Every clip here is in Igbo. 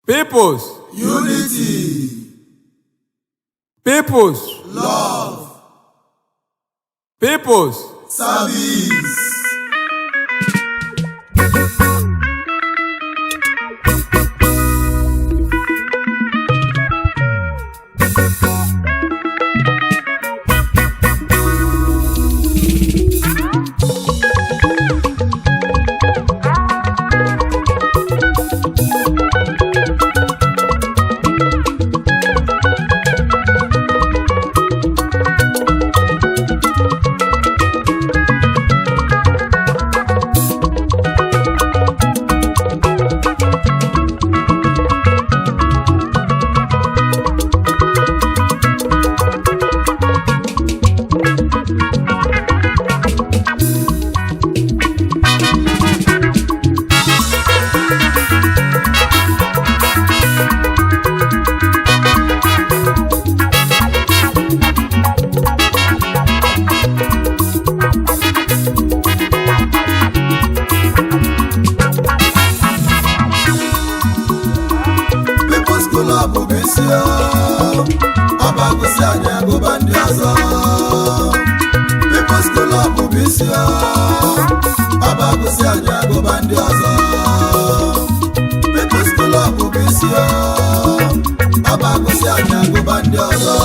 People's unity, people's love, people's service. Abagusi anya goba ndi ọzọ. People's Club bisio. Abagusi anya goba ndi ọzọ. People's Club bisio. Abagusi anya goba ndi ọzọ.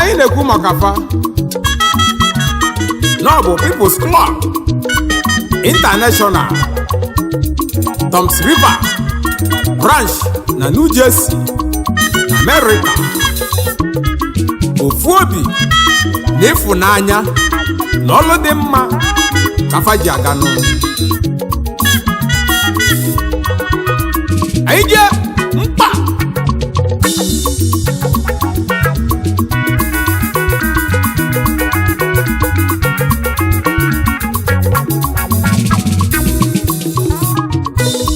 Anyị na-ekwu maka fa n'ọbụ People's Club International Toms River Branch na New Jersey, America. Ofu obi na ịfụnanya na ọlụ dị mma ka fa ji aga n'ụlọ. Anyị je mkpa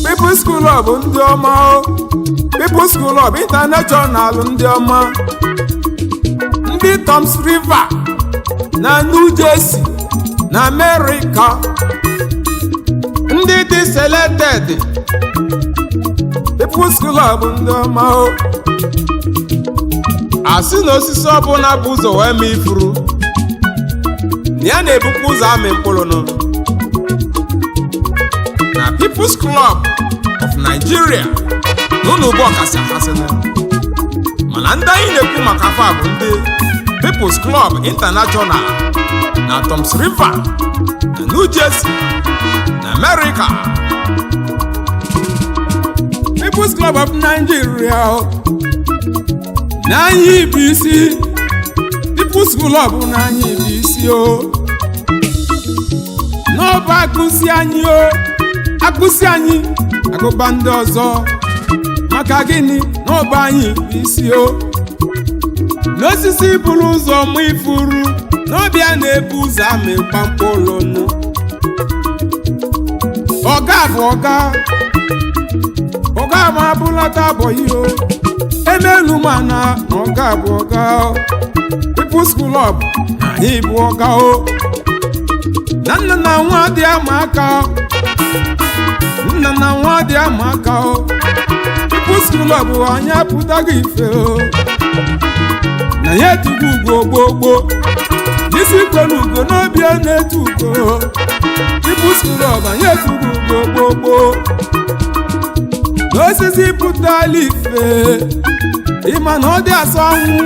People's Club ndị ọma o, People's Club International ndị ọma, ndị Toms River na New Jersey na America, ndị dị selected. People's Club ndị ọma o, asị na osisi ọbụla bụ ụzọ wee mee ifuru na ya na-ebukwa ụzọ amị mkpụrụ nụ. Na People's Club of Nigeria n'ụlọ ugbo ọkasị akasị mana ndị anyị na-ekwu maka fa bụ ndị People's Club International na Toms River na New Jersey na America. People's Club of Nigeria n'anyị bụ isi. People's Club n'anyị bụ isi o, n'ọba akụsi anyị o, akụsi anyị agụba ndị ọzọ. Maka gịnị? N'ọba anyị bụ isi o, n'osisi buru ụzọ mụ ifuru, n'ọbịa na-ebu ụzọ amịkpa mkpụrụ nụ. Ọga bụ ọga ma abụlata abụghị o, emelu mana ọga bụ ọga o. People's Club na anyị bụ ọga o, na nna na nwa dị ama aka, nna na nwa dị ama aka o. People's Club anyị apụtaghị ife o, na ya etugo ugo gbogbo, n'isi kwere ugo n'obi a na-etu ugo. People's Club anyị etugo ugo gbogbo, n'osisi pụtala ife ịma na ọ dị asọ anwụ.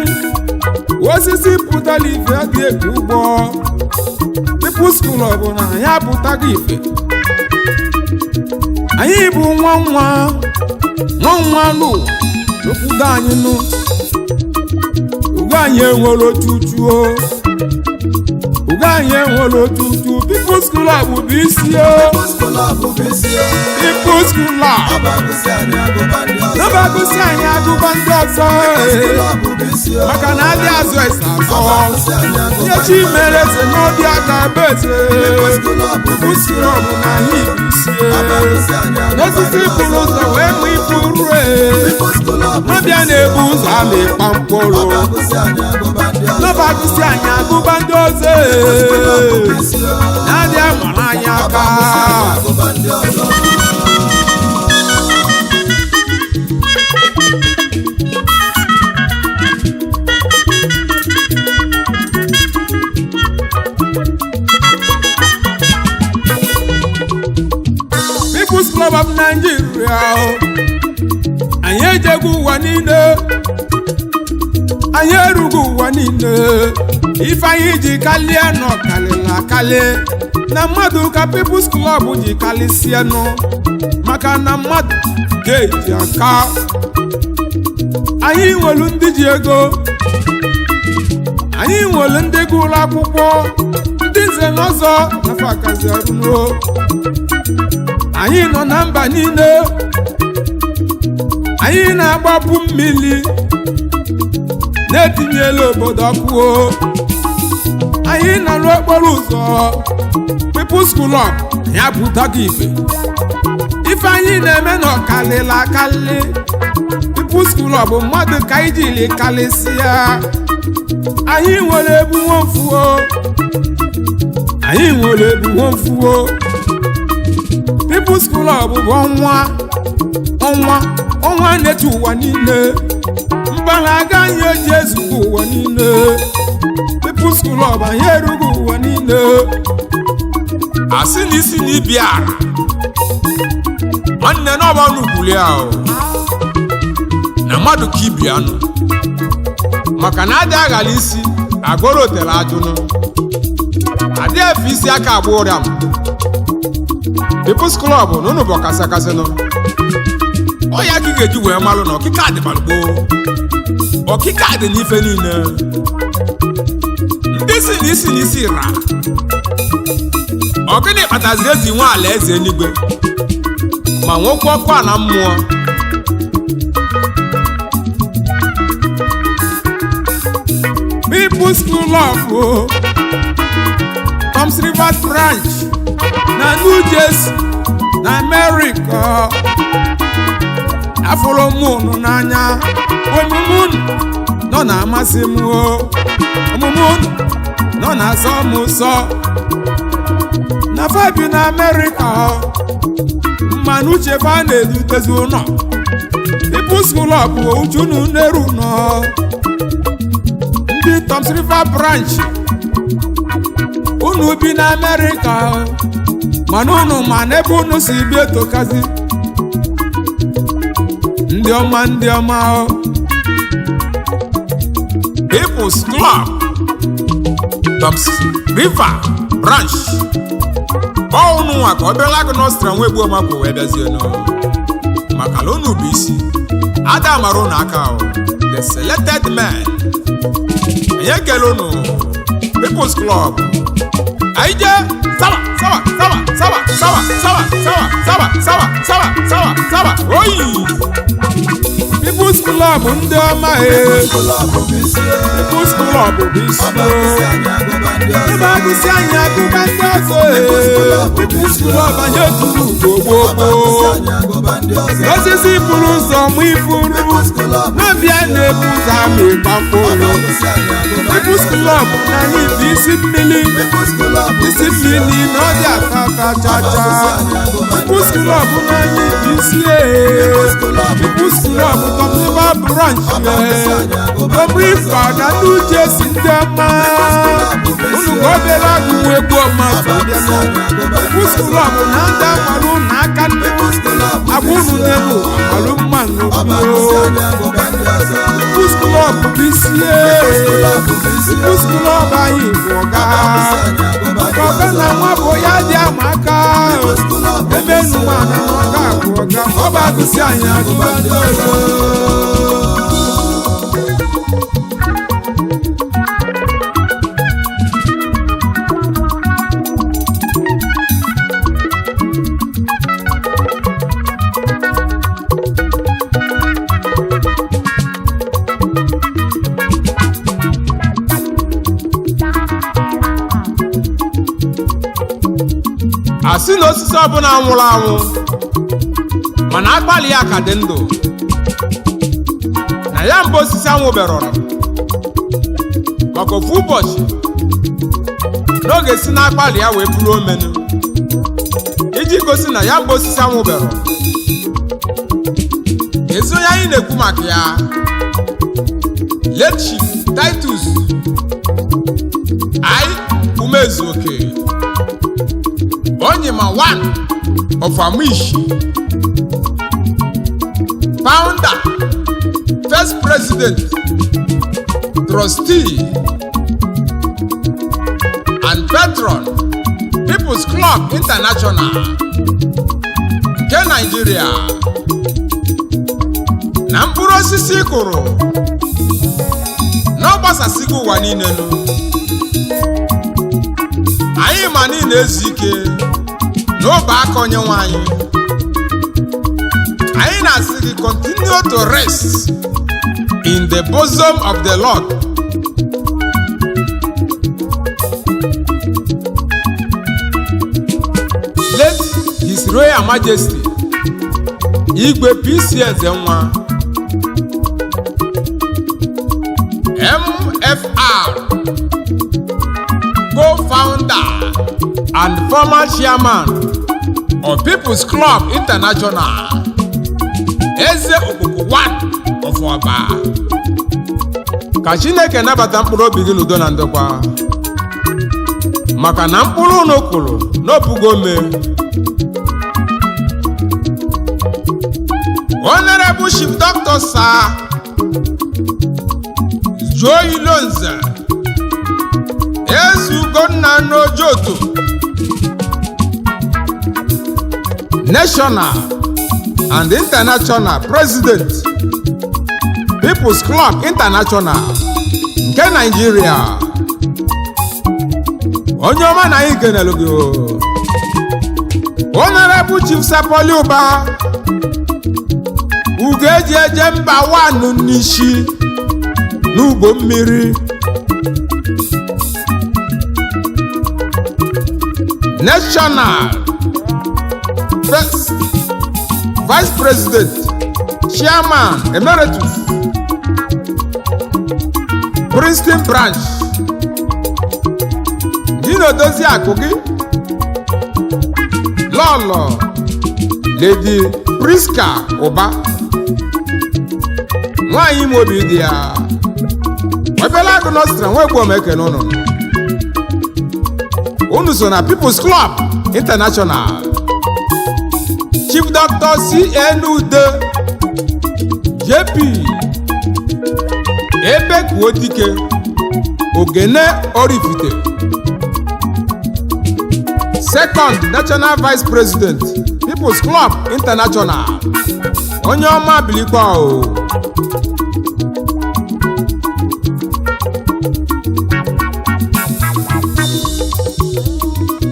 Osisi pụtala ife dị eku ụgbọ. People's Club na anyị apụtaghị ife. Anyị bụ nwa n'ụwa n'okwudo anyị nụ. Ugo anyị enwere otutu o, ugo anyị enwere otutu. People's Club bụ isi o, People's Club. n'ọbagụsi anyị agụba ndị ọzọ maka na adị azụ ese asọ ihe chi mere eze n'ọbịa ga-abụ eze usoro ọbụ na anyị ibisie n'osisi bụrụ ụzọ wee mụ ibu rue n'ọbịa na-ebu ụzọ ama ịkpa mkpụrụ n'ọbagụsi anyị agụba ndị ọzọ na-adị amara anyị aka People's Club of Nigeria anyị ejegwu ụwa niile anyị erugo ụwa niile ife anyị ji kalie nọ kalịla akali na mmadụ ka People's Club ji kalịsie nụ maka na mmadụ ga-eji aka anyị nwere ndị ji ego anyị nwere ndị gụrụ akwụkwọ ndị nze na ọzọ nafa akazi arụno anyị nọ na mba niile anyị na-agbapụ mmiri na-etinyela obodo ọkụ anyị nọ n'okporo ụzọ People's Club ya pụta gị ife anyị na-eme na ọkalịla akalị People's Club bụ mmadụ ka anyị jiri kalịsịa anyị nwere ebuwo mfuo anyị nwere ebuwo mfuo People's Club bụ ọnwa na-eche ụwa niile mgbalaga anyị eji ezugbo ụwa niile People's Club anyị erugo ụwa niile asị na isi na ibia nwanne n'ọba n'ukwuli ahụ na mmadụ ka ibia nọ maka na adị aghala isi agụrụ otere ajụnụ adị efe isi aka agba ụrịa m People's Club na ụnụ bụ ọkasị nọ ọ ya ka ị ga-eji wee malụ na ọkịka dị malụgbo ọkịka dị n'ife niile ndị si n'isi ra ọgịnị kpataziri ezi nwe ala eze eluigwe ma nwoke ọkụ a na mmụọ People's Club Toms River branch na New Jersey na America afụrụ m unu n'anya omume unu nọ na-amasị m omume unu nọ na-asọ m ụsọ na fabi na America mmanụ uche fa na-edutezi ụlọ People's Club uchu unu n'eru nọ ndị Toms River branch unu bi na America mana unu ma n'ebe unu si bi etokazi ndị ọma People's Club Toms River branch unu nwa ka obere agụ n'Austria nwe egbuo mapụ wee bịazie maka na unu bụ isi ada amara unu aka the selected men anyị ekele unu People's Club anyị jee sawa oyi People's Club ndị ọma People's Club bụ isi ebe agụsị anyị agụba ndị ọzọ People's Club anyị eturu gbogbo osisi bụrụ ụzọ mụ ifuru n'ọbịa na-ebu ụzọ ama ịgba mkpụrụ People's Club na anyị bụ isi mmiri na ọ dị ata chacha People's Club na anyị bụ isi People's Club Toms River branch Toms River na New Jersey ndị ọma unu ka obere agụ nwe egwu ọma People's Club na ndị amarụ na aka nne agwa unu n'elu amarụ mma People's Club bụ isi People's Club anyị bụ ọga na nwa bụ ya dị ama aka ebe nụwa na ọga bụ ọga ọ bụ agụsị anyị agụba ndị ọzọ osisi ọbụla anwụrụ anwụ mana agbalị ya ka dị ndụ na ya mbụ osisi anwụberọrọ maka ofu ụbọchị n'oge si n'agbalị ya wee bụrụ omenu iji gosi na ya mbụ osisi anwụberọ. ezi onye anyị na-ekwu maka ya late Chief Titus Umezuoke Onyema one of Amishi, founder, first president, trustee, and patron, People's Club International, nke Nigeria. Na mkpụrụ osisi kụrụ n'ọgbasasịgo ụwa niile nụ. Anyị ma niile ezu ike n'obe aka Onyenwe anyị. Anyị na-asị gị continue to rest in the bosom of the Lord. Let His Royal Majesty Igwe PC Ezenwa MFR, co-founder and former chairman of People's Club International, Eze Okuku one of Oba. Ka Chineke nabata mkpụrụ obi gị n'udo na ndokwa, maka na mkpụrụ n'okpuru n'opugo ome. Honorable Chief Dr. Sir Joy Lonze Ezugonna Nojoto, National and International President, People's Club International nke Nigeria. Onye ọma na anyị kenelu gị. Honorable Chief Sapoli Uba Ugeji eje mba wanu n'ishi n'ugbo mmiri, National First Vice President, Chairman Emeritus, Princeton Branch, Dino Dozie Akugi, Lolo Lady Priska Oba, nwanyị mobi dị ya. Obereagu Austria nwegbu omeke n'ụnụ. Unu so na People's Club International. Chief Dr. C.N. Ude JP Ebekuodike Ogene Orifite, Second National Vice President, People's Club International. Onye ọma bilikwa o.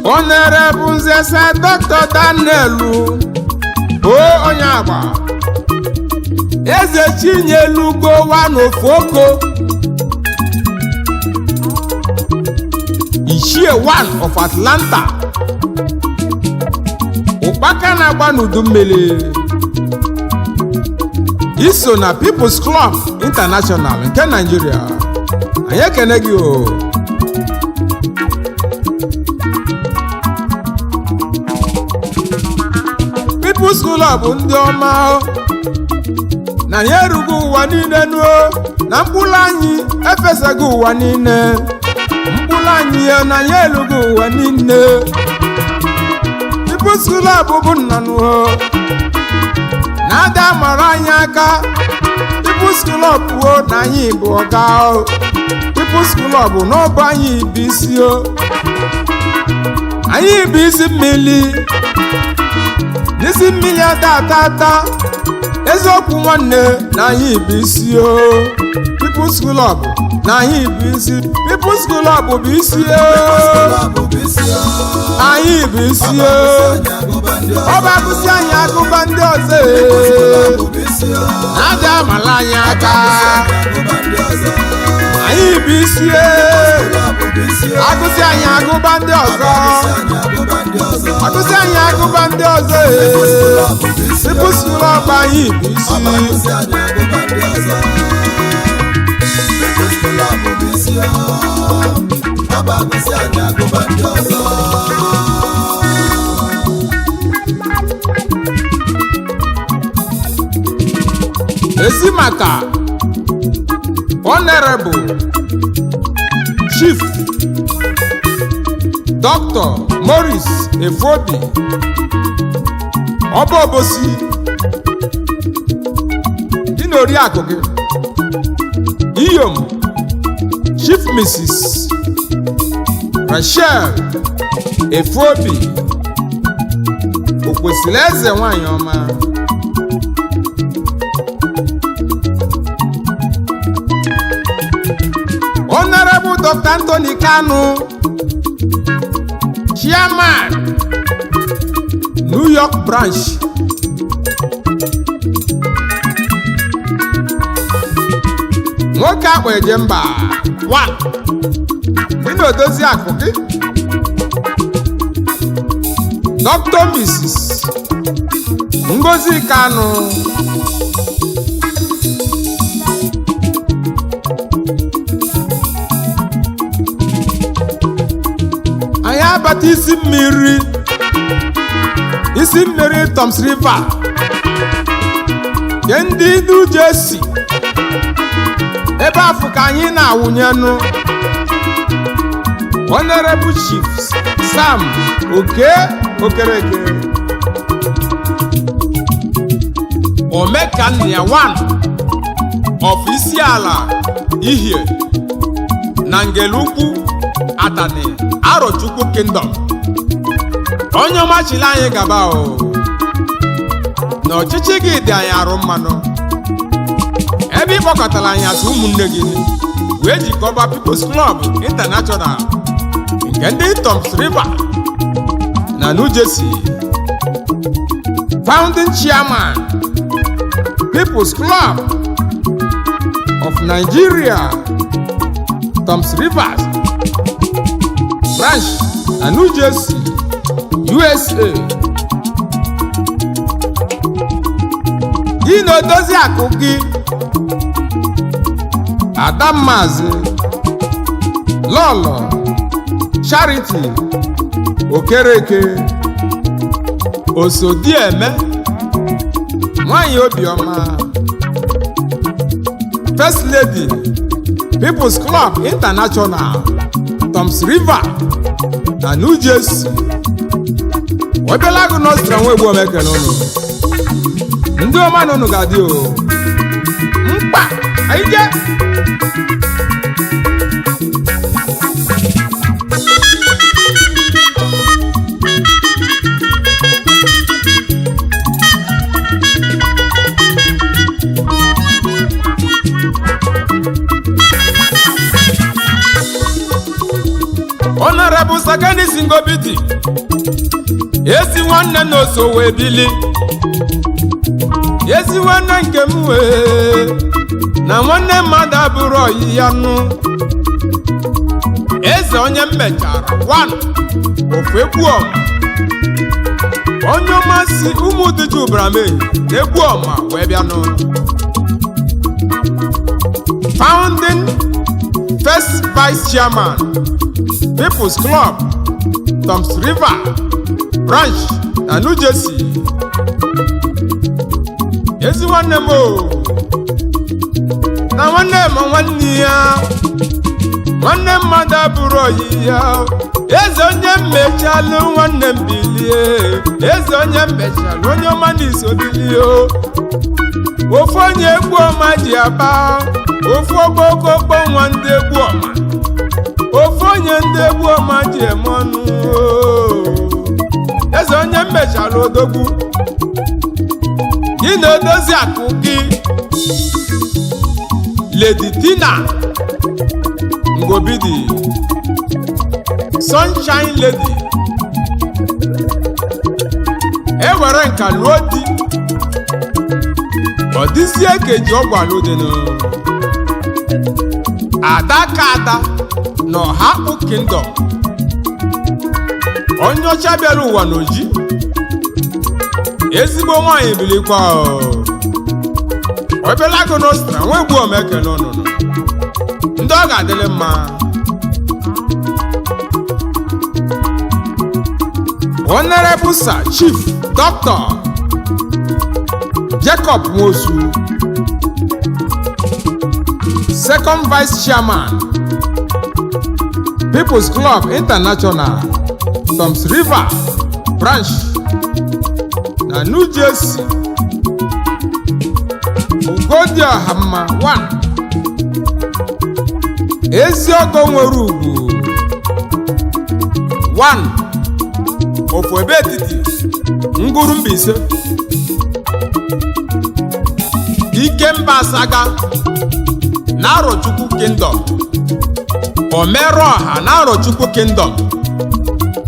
Honorable Nzesa Dr. Danielu onye agba Eze Chinyelugo Wanofoko Ishie one of Atlanta, Ụkpaka na-agba n'udu mmiri. Iso na People's Club International nke Nigeria. Anyị ekene gị o. People's Club ndị ọma na ya erugo ụwa niile nuo, na mkpụrụ anyị efesago ụwa niile. Mkpụrụ anyị ya na ya erugo ụwa niile. People's Club bụ nna nuo na-ada mara anyị aka. People's Club o na anyị bụ ọga. People's Club n'ọbụ anyị bụ isi o. Anyị bụ isi mmiri, n'isi mmiri ata eziokwu nwanne na anyị bụ isi o. People's Club na anyị bụ isi. People's Club bụ isi o. Anyị bụ isi o. Ọ bụ agụsị anyị agụba ndị ọzọ na-aja amala anyị aka. anyị bụ isi Club bụ isi agụsị anyị agụba ndị ọzọ agụsị anyị agụba ndị ọzọ People's Club bụ anyị bụ isi agụsị anyị agụba ndị ọzọ People's Club bụ isi agụsị anyị agụba ndị ọzọ esi maka Honorable Chief Dr. Maurice Efobi ọba obosi dị n'Oriakụ gị Iyom Chief Mrs. Rachel Efobi okwesịrị eze nwanyị ọma Honorable Dr. Anthony Kanu, Chairman, New York Branch. Nwoke akpa eje mba 1 dị n'odozi akụ gị Dr. Mrs. Ngozi Kanu anyị abata isi mmiri Toms River nke ndị New Jersey ebe afọ ka anyị na-awụnyenụ Honorable Chief Sam Okereke Omekannia 1 of Isiala Ihie na Ngelukwu Atani Arochukwu Kingdom onye ọmachili anyị gaba o na ọchịchị gị dị anyị arụ mmanụ ebe ị kpọkọtara anyị asụ ụmụnne gị wee jikọba People's Club International nke ndị Toms River na New Jersey Founding Chairman People's Club of Nigeria Toms Rivers Branch na New Jersey USA gị na odozi akụ gị Adammazi Lolo Charity Okereke Osodieme nwanyị obiọma First Lady People's Club International Toms River na New Jersey Obereagu Nostra nwe egbu omeke n'ụlọ ndị ọma n'ụlọ ga-adị o mkpa anyị je Honorable Sakani Singobiti ezi nwanne n'oso wee bili ezi nwanne nke m wee na nwanne mmadụ abụrụ oyi ya nụ eze onye mmechara 1 ofu egwu ọma onye ọmasị ụmụ dịju brame egwu ọma wee bịanụ Founding First Vice Chairman People's Club Toms River Branch na New Jersey ezi nwanne m o na nwanne m nwanne ya nwanne mmadụ abụrụ oyi ya eze onye mmechalụ nwanne m bilie eze onye mmechalụ onye ọma n'iso bilie ofu onye egwu ọma ji aba ofu okpokokpo nwa ndị egwu ọma ofu onye ndị egwu ọma ji eme ọnụ eze onye mmechalụ odogwu gị na odozi akụ gị Lady Tina Ngobidi Sunshine Lady ewere nka lụọ di ọ dịzie keji ọgwụ alụdịnụ Adakada n'Ọhakpụ Kingdom, onye ọcha bịara ụwa n'oji, ezigbo nwaanyị bilikwa Obereagu n'Austria nwa egbu omekele ọnụnụ ndị ọ ga-adịrị mma. Honorable Sir Chief Dr. Jacob Nwosu, Second Vice Chairman, People's Club International, Toms River Branch na New Jersey. Ugodiahamma 1, Eziogo nwere ugwu 1, ofu ebe etiti nguru Mbaise, Ikemba Asaga na Arochukwu Kingdom, Omereọha na Arochukwu Kingdom,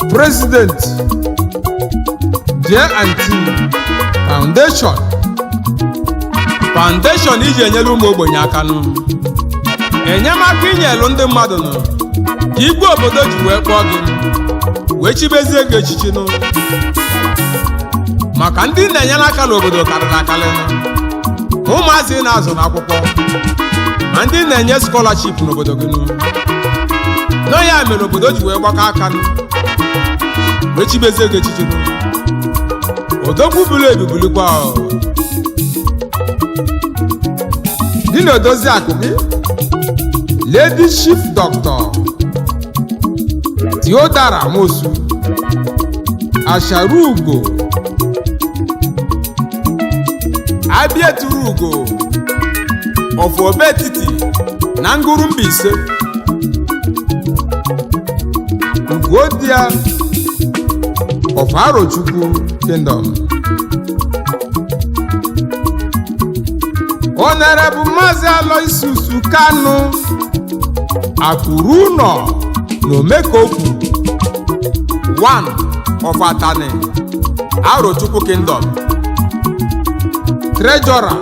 President J&T Foundation iji enyere ụmụ ogbenye aka nụ, enyemaka inyelu ndị mmadụ nụ ka igwe obodo ji wee kpọọ gị wee chibezie gị echichi nụ, maka ndị na-enyere aka n'obodo karịrị akarị nụ, ụmụazị na-azụ n'akwụkwọ ma ndị na-enye scholarship n'obodo gị nụ. Nọ ya mere obodo ji wee gbakọ aka nụ wee chibezie gị echichi nụ. Odogwu bulu ebubulikwa dị na-edozi akụ gị Lady Chief Dr. Theodora Nwosu Asharugo Abieturugo of Obetiti na nguru Mbaise, Ugodia of Arochukwu Kingdom, Honorable Mazi Aloysius Kanu Akuruno Nomekoku 1 of Atani, Arochukwu Kingdom, Treasurer,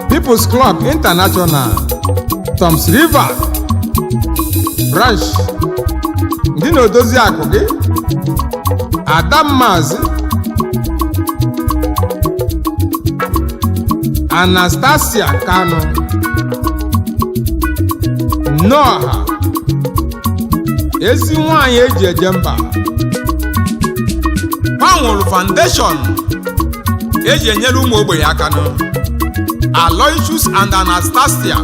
People's Club International, Toms River Branch, ndị na-edozi akụ gị Adammazi Anastasia Kanu Noha, ezi nwanyị eji eje mba, Panwụrụ Foundation eji enyere ụmụ ogbenye aka nụ, Aloysius and Anastasia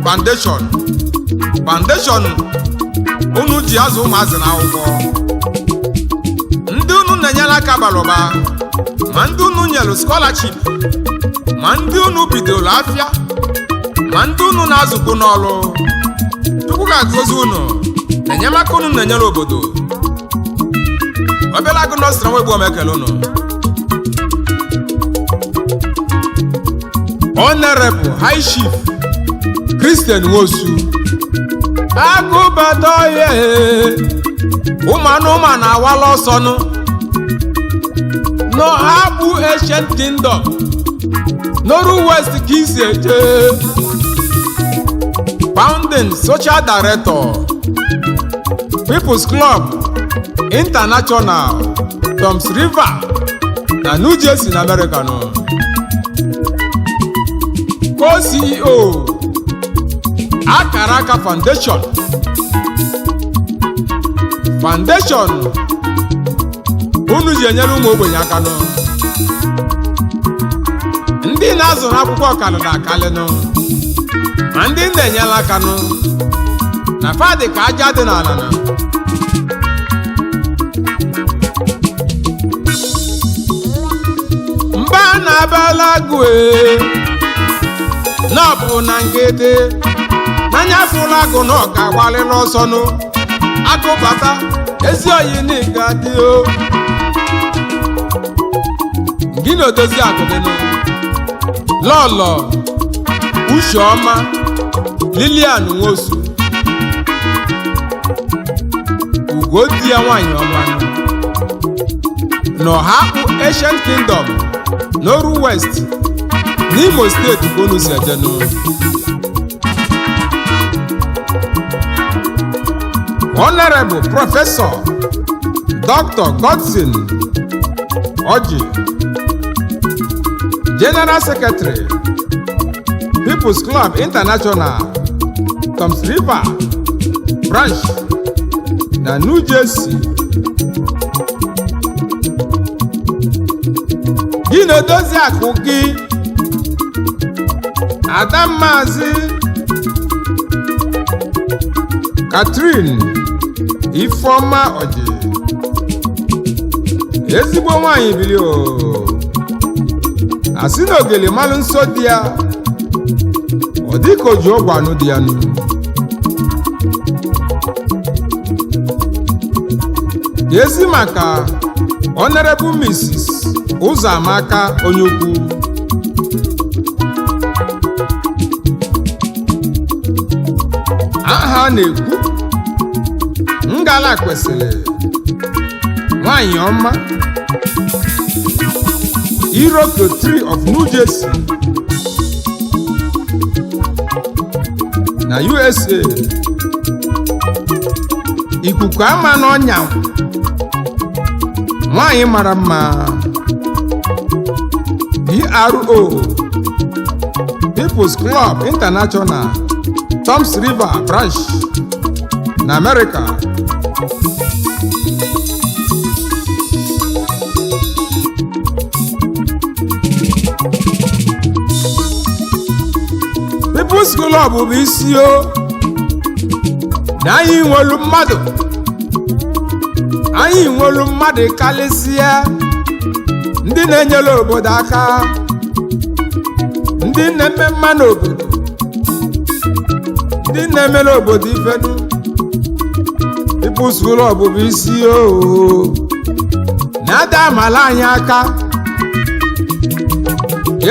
Foundation unu ji azụ ụmụazị n'akwụkwọ, ndị unu na-enyere aka bara ụba, ma ndị unu nyere scholarship, ma ndị unu bidoro afịa, ma ndị unu na-azụkwu n'ọrụ. Chukwu ga-agọzi unu enyemaka unu na-enyere obodo. Obereagu n'Austria nwa egbu omekele unu. Honorable High Chief Christian Nwosu Agụbatoye ụmanụma na-awala ọsọ nụ n'Ọhakpụ Ancient Kingdom Noru West ka isi eje, Founding Social Director, People's Club International, Toms River na New Jersey na America nụ, Co-CEO Akaraka Foundation unu ji enyere ụmụ ogbenye aka nụ, ndị na-azụ n'akwụkwọ karịrị akarị nụ, ma ndị na-enyere aka nụ na fadị ka aja dị n'ala nụ. Mba na-Obereagu n'ọbụ na ngede n'anya fụrụ agụ na ọka gbalịrị ọsọ nụ, agụbata ezi oyi n'ịga dị o gị na-edozi akụ gị nụ, Lọlọ Ucheọma Lilian Nwosu Ugodia nwanyị ọma n'Ọhakpụ Ancient Kingdom Noru West n'Imo Steeti ka unu si eje nụ. Honorable Professor Dr. Godson Oji, General Secretary, People's Club International, Toms River Branch na New Jersey. Gị na-edozi akụ gị Ada Maazị Catherine Ifeoma Oji, ezigbo nwanyị bili o, asị na ogele malụ nsọ di ya, ọ dịka o ji ọgwụ anụ di ya nụ. Ezi maka Honorable Mrs. Ụzọamaka onye ukwu, aha na-ekwu ngala kwesịrị nwanyị ọma, Iroko 3 of New Jersey na USA. Ikuku ama n'ọnya, nwanyị mara mma, PRO, People's Club International, Toms River Branch na America. People's Club bụ isi o, na anyị nwelu mmadụ karịsịa ndị na-enyere obodo aka, ndị na-eme mma n'obodo, ndị na-emere obodo ifenu. People's Club bụ isi o, na-ada amala anyị aka.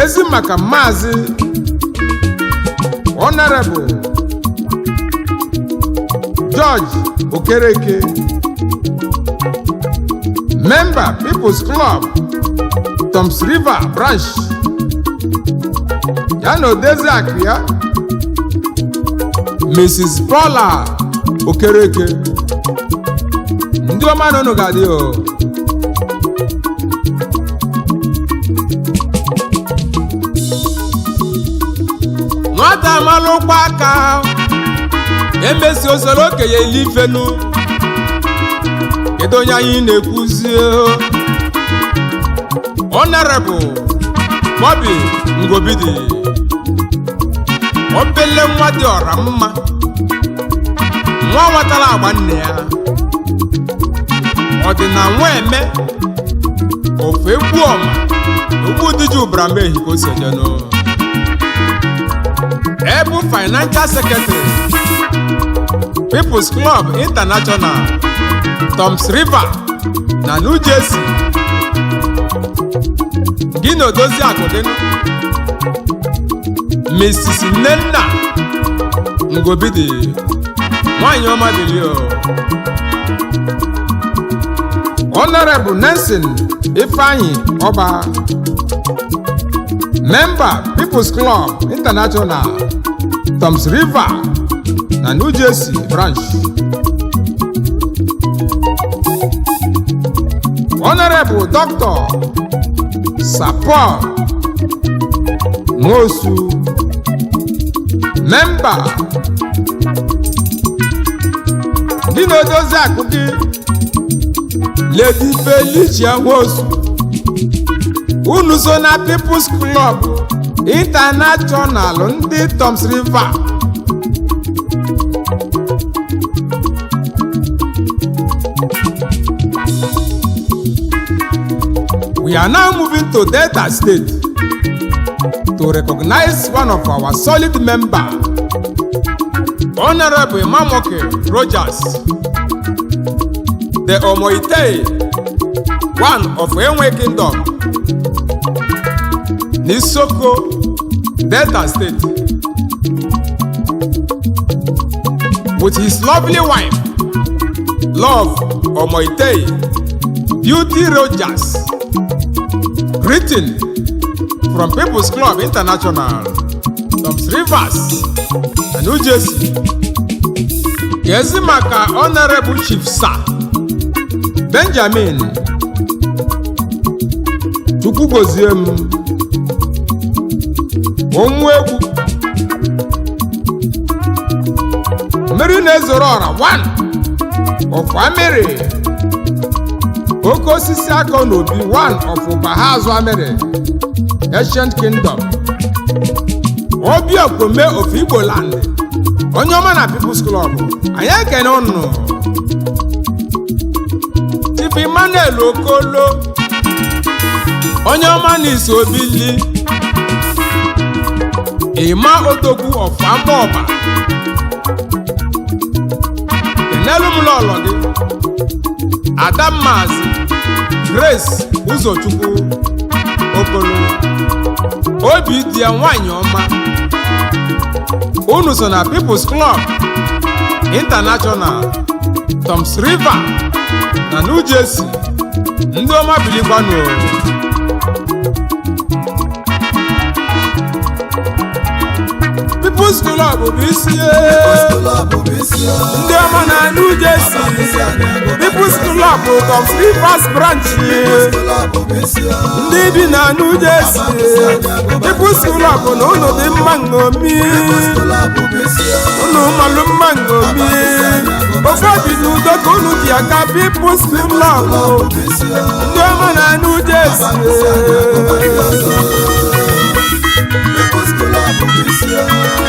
Ezi maka Maazị Honorable George Okereke, Member People's Club Toms River Branch, ya na odezi akụ ya Mrs. Paula Okereke. Ndị ọma nọ n'ụgadị o. Nwata amalụkwa aka emesi osoro okenye ilifenu. Kedu onye anyị na-ekwuzi? Honorable Bobby Ngobidi, obele nwa dị ọra mma, nwa nwatara agba nne ya, ọ dị na nwa eme ofe egwu ọma ogbu diji ụbara mehi ka o si ejeno. Ebu Financial Secretary, People's Club International, Toms River na New Jersey. Gị na odozi akụ gị Mrs. Nnenna Ngobidi, nwanyị ọma bilio. Honorable Nelson Ifeanyi Ọba, Member People's Club International, Toms River na New Jersey Branch. Honorable Dr. Sapor Nwosu, Member. Gị na odozi akụ gị Lady Felicia Nwosu, unu so na People's Club International ndị Toms River. We are now moving to Delta State to recognize one of our solid members, Honorable Mamoke Rogers, the Omoite, one of Enwe Kingdom, Nisoko, Delta State, with his lovely wife, Love Omoite, Beauty Rogers. Greeting from People's Club International, Toms Rivers, and New Jersey. Kezi maka Honorable Chief Sir Benjamin Chukwugozie m onwe egwu mmeri na-ezoro ọra 1 of Amiri oke osisi aka n'obi 1 of Bahazu Amiri Ancient Kingdom Obiokome of Igbo Land onye ọma na People's Club anyị ekene ụnụ Chief Emmanuel Okolo onye ọma na Isobili Ima Odogwu of Amoba enelu m lọlọ gị Adammazi Grace Uzochukwu Okolo obi dị ya nwanyị ọma unu so na People's Club International Toms River na New Jersey ndị ọma bilikwanụ People's Club bụ isi ndị ọma na New Jersey People's Club bụ Toms Rivers branch ndị bi na New Jersey People's Club na unu dị mma nṅomi unu malụ mma nṅomi ụfọdụ n'udo ka unu ji aka People's Club ndị ọma na New Jersey People's Club